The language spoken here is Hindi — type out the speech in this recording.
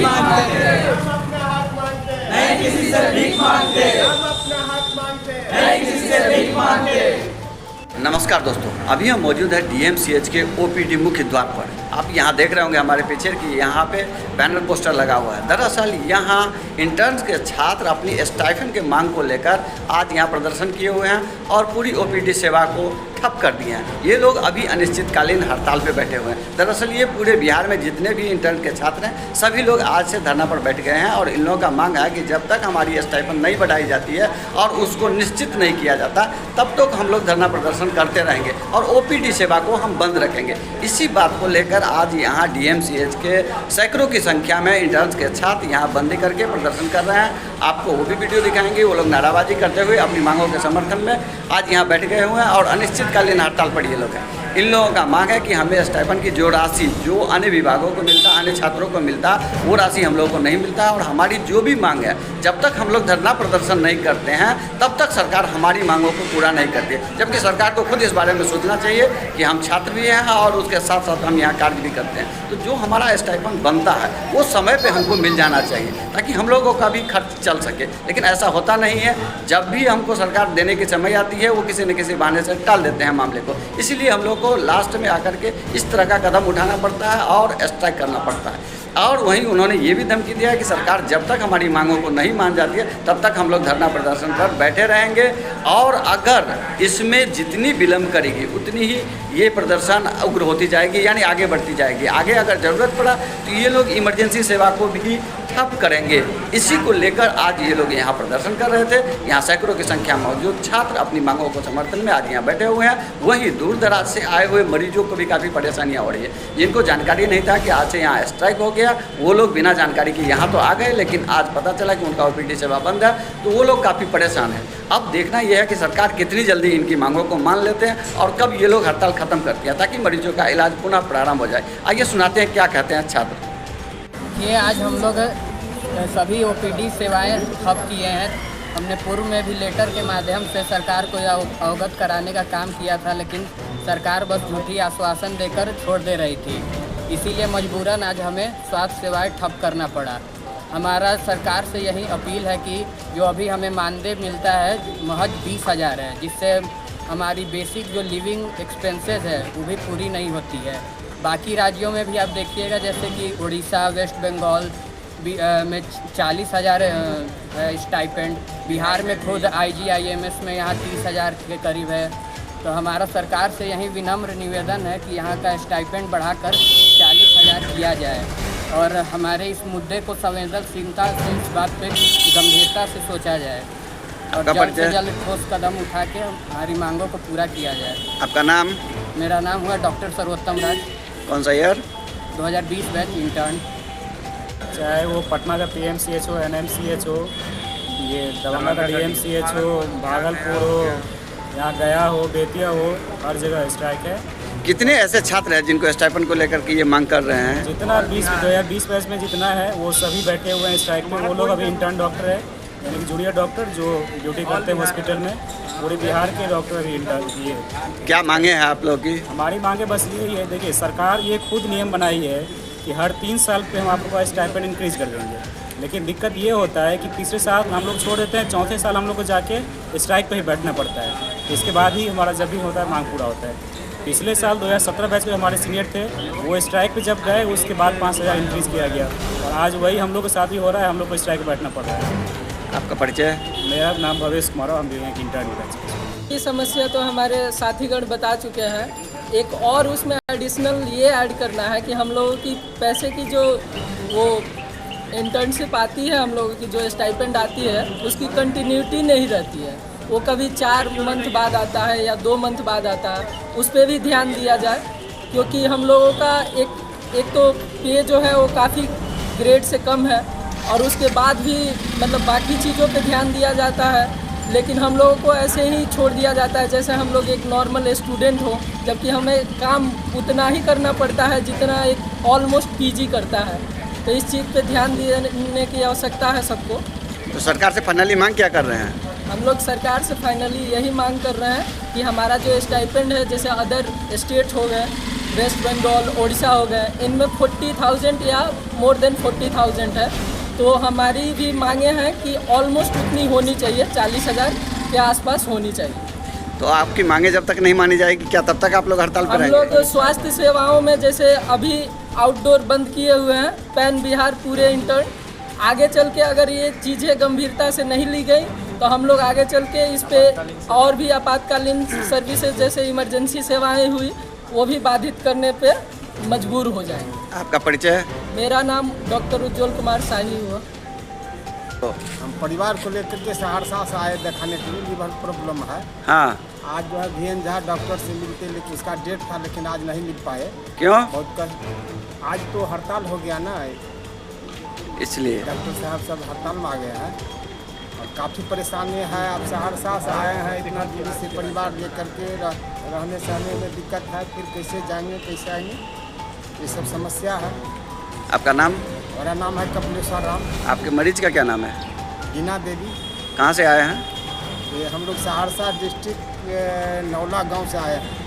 भीख मांगते, हम अपना हक मांगते, नहीं किसी से भीख मांगते, हम अपना हक मांगते, नहीं किसी से भीख मांगते। नमस्कार दोस्तों, अभी हम मौजूद है डीएमसीएच के ओपीडी मुख्य द्वार पर। आप यहाँ देख रहे होंगे हमारे पीछे कि यहाँ पे बैनर पोस्टर लगा हुआ है। दरअसल यहाँ इंटर्न्स के छात्र अपनी स्टाइपेंड के मांग को लेकर आज यहाँ प्रदर्शन किए हुए हैं और पूरी ओपीडी सेवा को ठप कर दिए हैं। ये लोग अभी अनिश्चितकालीन हड़ताल पे बैठे हुए हैं। दरअसल ये पूरे बिहार में जितने भी इंटर्न के छात्र हैं सभी लोग आज से धरना पर बैठ गए हैं और इन लोगों का मांग है कि जब तक हमारी स्टाइपेंड नहीं बढ़ाई जाती है और उसको निश्चित नहीं किया जाता तब तक हम लोग धरना प्रदर्शन करते रहेंगे और ओपीडी सेवा को हम बंद रखेंगे। इसी बात को लेकर आज यहाँ डीएमसीएच के सैकड़ों की संख्या में इंटर्न्स के छात्र यहाँ बंदी करके प्रदर्शन कर रहे हैं। आपको वो भी वीडियो दिखाएंगे। वो लोग नाराबाजी करते हुए अपनी मांगों के समर्थन में आज यहाँ बैठ गए हुए हैं और अनिश्चितकालीन हड़ताल पर ये लोग हैं। इन लोगों का मांग है कि हमें स्टाइपेंड की जो राशि जो अन्य विभागों को मिलता, अन्य छात्रों को मिलता, वो राशि हम लोगों को नहीं मिलता और हमारी जो भी मांग है जब तक हम लोग धरना प्रदर्शन नहीं करते हैं तब तक सरकार हमारी मांगों को पूरा नहीं करती है। जबकि सरकार को खुद इस बारे में सोचना चाहिए कि हम छात्र भी हैं और उसके साथ साथ हम यहाँ कार्य भी करते हैं। तो जो हमारा स्टाइपेंड बनता है वो समय पर हमको मिल जाना चाहिए ताकि हम लोगों का भी खर्च चल सके, लेकिन ऐसा होता नहीं है। जब भी हमको सरकार देने की समय आती है वो किसी न किसी बहाने से टाल देते हैं मामले को। इसीलिए हम लोग को लास्ट में आकर के इस तरह का कदम उठाना पड़ता है और स्ट्राइक करना पड़ता है। और वहीं उन्होंने ये भी धमकी दिया है कि सरकार जब तक हमारी मांगों को नहीं मान जाती है तब तक हम लोग धरना प्रदर्शन पर बैठे रहेंगे और अगर इसमें जितनी विलम्ब करेगी उतनी ही ये प्रदर्शन उग्र होती जाएगी, यानी आगे बढ़ती जाएगी। आगे अगर ज़रूरत पड़ा तो ये लोग इमरजेंसी सेवा को भी ठप करेंगे। इसी को लेकर आज ये लोग यहाँ प्रदर्शन कर रहे थे। यहाँ सैकड़ों की संख्या मौजूद छात्र अपनी मांगों को समर्थन में आज यहाँ बैठे हुए हैं। वहीं दूर दराज से आए हुए मरीजों को भी काफ़ी परेशानियाँ हो रही है। जिनको जानकारी नहीं था कि आज से यहाँ स्ट्राइक हो गया, वो लोग बिना जानकारी के यहाँ तो आ गए, लेकिन आज पता चला कि उनका ओपीडी सेवा बंद है, तो वो लोग काफ़ी परेशान हैं। अब देखना यह है कि सरकार कितनी जल्दी इनकी मांगों को मान लेते हैं और कब ये लोग हड़ताल खत्म करती है ताकि मरीजों का इलाज पुनः प्रारंभ हो जाए। आइए सुनाते हैं क्या कहते हैं छात्र। ये आज हम लोग सभी ओपीडी सेवाएं ठप किए हैं। हमने पूर्व में भी लेटर के माध्यम से सरकार को यह अवगत कराने का काम किया था, लेकिन सरकार बस झूठी आश्वासन देकर छोड़ दे रही थी। इसीलिए मजबूरन आज हमें स्वास्थ्य सेवाएं ठप करना पड़ा। हमारा सरकार से यही अपील है कि जो अभी हमें मानदेय मिलता है महज 20,000 है, जिससे हमारी बेसिक जो लिविंग एक्सपेंसेस है वो भी पूरी नहीं होती है। बाकी राज्यों में भी आप देखिएगा, जैसे कि उड़ीसा, वेस्ट बंगाल में 40,000 है स्टाइपेंड। बिहार में खुद IGIMS में यहाँ 30,000 के करीब है। तो हमारा सरकार से यही विनम्र निवेदन है कि यहाँ का स्टाइपेंड बढ़ाकर 40,000 किया जाए और हमारे इस मुद्दे को संवेदनशीलता से इस बात पे गंभीरता से सोचा जाए और जल्द से जल्द ठोस कदम उठा के हमारी मांगों को पूरा किया जाए। आपका नाम? मेरा नाम हुआ डॉक्टर सर्वोत्तम राज। कौन सा ईयर? 2020 batch intern. चाहे वो पटना का PMCH हो, NMCH हो, ये दरभंगा का DMCH हो, भागलपुर हो, यहाँ गया हो, बेतिया हो, हर जगह स्ट्राइक है। कितने ऐसे छात्र हैं जिनको स्टाइपेंड को लेकर के ये मांग कर रहे हैं? जितना 2020 बैच में जितना है वो सभी बैठे हुए हैं स्ट्राइक में। वो लोग अभी इंटर्न डॉक्टर है, यानी कि जूनियर डॉक्टर जो ड्यूटी करते हैं हॉस्पिटल में। पूरे बिहार के डॉक्टर अभी इंटर्न किए। क्या मांगे हैं आप लोग की? हमारी मांगे बस यही है, देखिए सरकार ये खुद नियम बनाई है कि हर 3 साल पे हम आपको स्टाइपेंड इंक्रीज कर देंगे, लेकिन दिक्कत ये होता है कि तीसरे साल हम लोग छोड़ देते हैं, चौथे साल हम लोग को जाके स्ट्राइक पे ही बैठना पड़ता है। इसके बाद ही हमारा जब भी होता है मांग पूरा होता है। पिछले साल 2017 बैच में हमारे सीनियर थे, वो स्ट्राइक पे जब गए उसके बाद 5,000 इंक्रीज़ किया गया और आज वही हम लोग के साथ ही हो रहा है। हम लोग को स्ट्राइक पे बैठना पड़ रहा है। आपका परिचय? मेरा नाम भवेश कुमार, हम भी यहाँ की इंटर्न बैच। ये समस्या तो हमारे साथीगण बता चुके हैं। एक और उसमें एडिशनल ये ऐड करना है कि हम लोगों की पैसे की जो वो इंटर्नशिप आती है, हम लोगों की जो स्टाइपेंड आती है उसकी कंटिन्यूटी नहीं रहती है। वो कभी 4 मंथ बाद आता है या 2 मंथ बाद आता है। उस पर भी ध्यान दिया जाए, क्योंकि हम लोगों का एक तो पे जो है वो काफ़ी ग्रेड से कम है और उसके बाद भी मतलब बाकी चीज़ों पे ध्यान दिया जाता है, लेकिन हम लोगों को ऐसे ही छोड़ दिया जाता है जैसे हम लोग एक नॉर्मल स्टूडेंट हो, जबकि हमें काम उतना ही करना पड़ता है जितना एक ऑलमोस्ट PG करता है। तो इस चीज़ पे ध्यान देने की आवश्यकता है सबको। तो सरकार से फाइनली मांग क्या कर रहे हैं? हम लोग सरकार से फाइनली यही मांग कर रहे हैं कि हमारा जो स्टाइपेंड है, जैसे अदर स्टेट हो गए वेस्ट बंगाल, उड़ीसा हो गए, इनमें 40,000 या मोर देन 40,000 है। तो हमारी भी मांगे हैं कि ऑलमोस्ट उतनी होनी चाहिए, 40,000 के आसपास होनी चाहिए। तो आपकी मांगे जब तक नहीं मानी जाएगी क्या तब तक आप लोग हड़ताल पर हम रहेंगे? लोग स्वास्थ्य सेवाओं में जैसे अभी आउटडोर बंद किए हुए हैं, पैन बिहार पूरे इंटर्न, आगे चल के अगर ये चीज़ें गंभीरता से नहीं ली गई तो हम लोग आगे चल के इस पे और भी आपातकालीन सर्विसेज जैसे इमरजेंसी सेवाएं हुई वो भी बाधित करने पे मजबूर हो जाएंगे। आपका परिचय? मेरा नाम डॉक्टर उज्ज्वल कुमार शाही हुआ। हम परिवार को लेकर के सहरसा से आए दिखाने के लिए लिवर प्रॉब्लम है। हाँ, आज जो है VN झा डॉक्टर से मिलते, लेकिन उसका डेट था लेकिन आज नहीं मिल पाए। क्यों? बहुत कष्ट, आज तो हड़ताल हो गया ना, इसलिए डॉक्टर साहब सब हड़ताल में आ गए हैं और काफ़ी परेशानी है। अब सहरसा से आए हैं, इतना दूरी से परिवार लेकर के रहने सहने में दिक्कत है, फिर कैसे जाएंगे कैसे आएंगे, ये सब समस्या है। आपका नाम? मेरा नाम है कपिलेश्वर राम। आपके मरीज का क्या नाम है? गीना देवी। कहाँ से आए हैं? ये हम लोग सहरसा डिस्ट्रिक्ट नौला गांव से आए हैं।